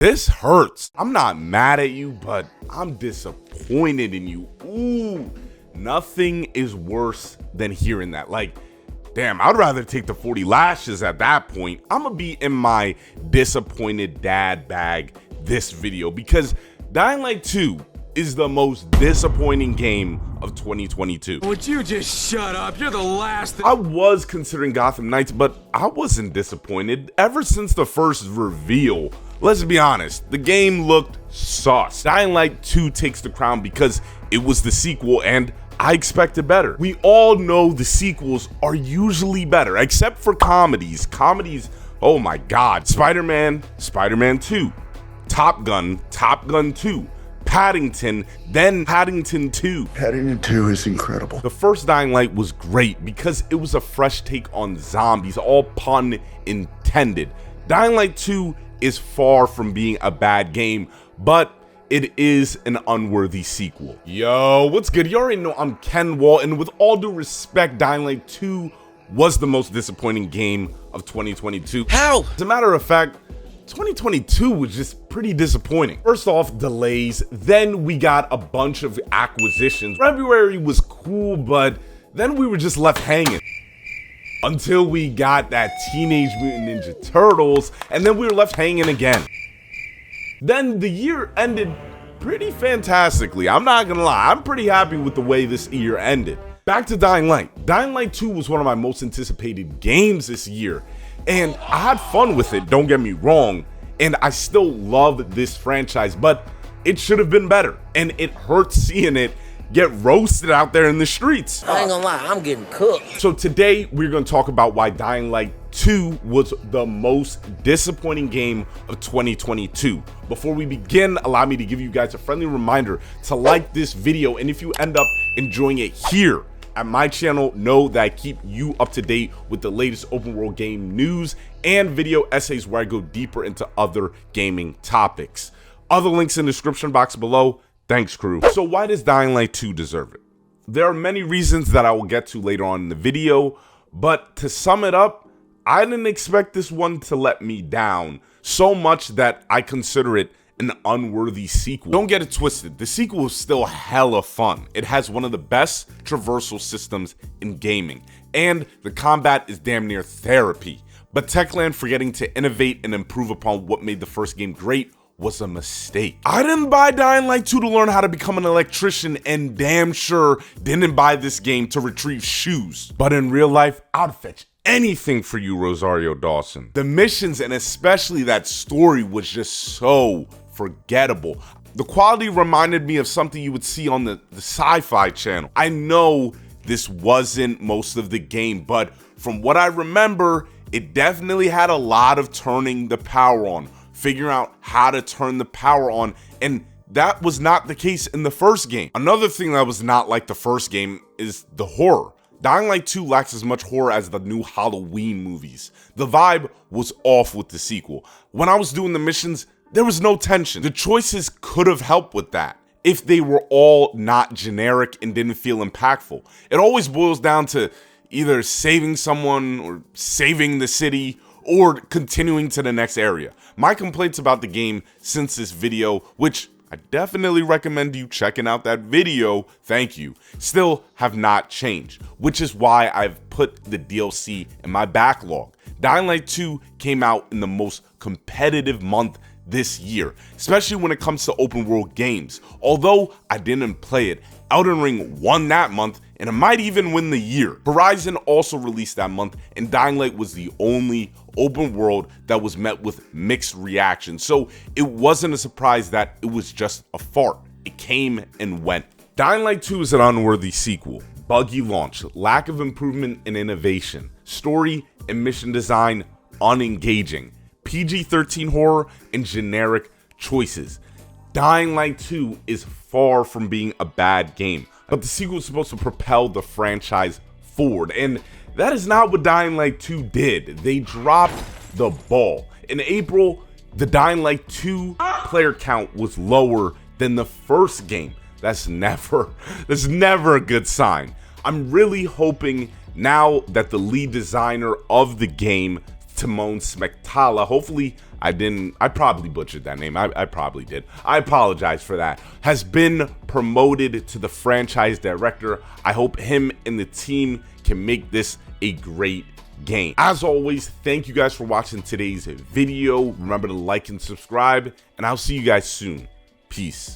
This hurts. I'm not mad at you, but I'm disappointed in you. Ooh, nothing is worse than hearing that. Like, damn, I'd rather take the 40 lashes at that point. I'm gonna be in my disappointed dad bag this video because Dying Light 2 is the most disappointing game of 2022. Would you just shut up? You're the last. I was considering Gotham Knights, but I wasn't disappointed. Ever since the first reveal, let's be honest, the game looked sus. Dying Light 2 takes the crown because it was the sequel and I expected better. We all know the sequels are usually better, except for comedies. Comedies, oh my God. Spider-Man, Spider-Man 2. Top Gun, Top Gun 2. Paddington, then Paddington 2. Paddington 2 is incredible. The first Dying Light was great because it was a fresh take on zombies, all pun intended. Dying Light 2 is far from being a bad game, but it is an unworthy sequel. Yo, what's good? You already know I'm KenWal, and with all due respect, Dying Light 2 was the most disappointing game of 2022. How? As a matter of fact, 2022 was just pretty disappointing. First off, delays, then we got a bunch of acquisitions. February was cool, but then we were just left hanging. Until we got that Teenage Mutant Ninja Turtles, and then we were left hanging again. Then the year ended pretty fantastically. I'm not gonna lie, I'm pretty happy with the way this year ended. Back to Dying Light. Dying Light 2 was one of my most anticipated games this year, and I had fun with it, don't get me wrong, and I still love this franchise, but it should have been better, and it hurts seeing it get roasted out there in the streets. I ain't gonna lie, I'm getting cooked. So today we're gonna talk about why Dying Light 2 was the most disappointing game of 2022. Before we begin, allow me to give you guys a friendly reminder to like this video, and if you end up enjoying it here at my channel, know that I keep you up to date with the latest open world game news and video essays where I go deeper into other gaming topics. Other links in the description box below. Thanks, crew. So why does Dying Light 2 deserve it? There are many reasons that I will get to later on in the video, but to sum it up, I didn't expect this one to let me down so much that I consider it an unworthy sequel. Don't get it twisted, the sequel is still hella fun. It has one of the best traversal systems in gaming, and the combat is damn near therapy. But Techland forgetting to innovate and improve upon what made the first game great was a mistake. I didn't buy Dying Light 2 to learn how to become an electrician, and damn sure didn't buy this game to retrieve shoes. But in real life, I'd fetch anything for you, Rosario Dawson. The missions and especially that story was just so forgettable. The quality reminded me of something you would see on the Sci-Fi Channel. I know this wasn't most of the game, but from what I remember, it definitely had a lot of turning the power on, figuring out how to turn the power on, and that was not the case in the first game. Another thing that was not like the first game is the horror. Dying Light 2 lacks as much horror as the new Halloween movies. The vibe was off with the sequel. When I was doing the missions, there was no tension. The choices could have helped with that if they were all not generic and didn't feel impactful. It always boils down to either saving someone or saving the city or continuing to the next area. My complaints about the game since this video, which I definitely recommend you checking out that video, thank you, still have not changed, which is why I've put the DLC in my backlog. Dying Light 2 came out in the most competitive month this year, especially when it comes to open world games. Although I didn't play it, Elden Ring won that month, and it might even win the year. Horizon also released that month, and Dying Light was the only open world that was met with mixed reactions, so it wasn't a surprise that it was just a fart. It came and went. Dying Light 2 is an unworthy sequel. Buggy launch, lack of improvement and innovation, story and mission design unengaging, PG-13 horror, and generic choices. Dying Light 2 is far from being a bad game, but the sequel is supposed to propel the franchise forward, and that is not what Dying Light 2 did. They dropped the ball. In April, the Dying Light 2 player count was lower than the first game. That's never a good sign. I'm really hoping now that the lead designer of the game Timon Smektala, hopefully I probably butchered that name. I probably did. I apologize for that. Has been promoted to the franchise director. I hope him and the team can make this a great game. As always, thank you guys for watching today's video. Remember to like and subscribe, and I'll see you guys soon. Peace.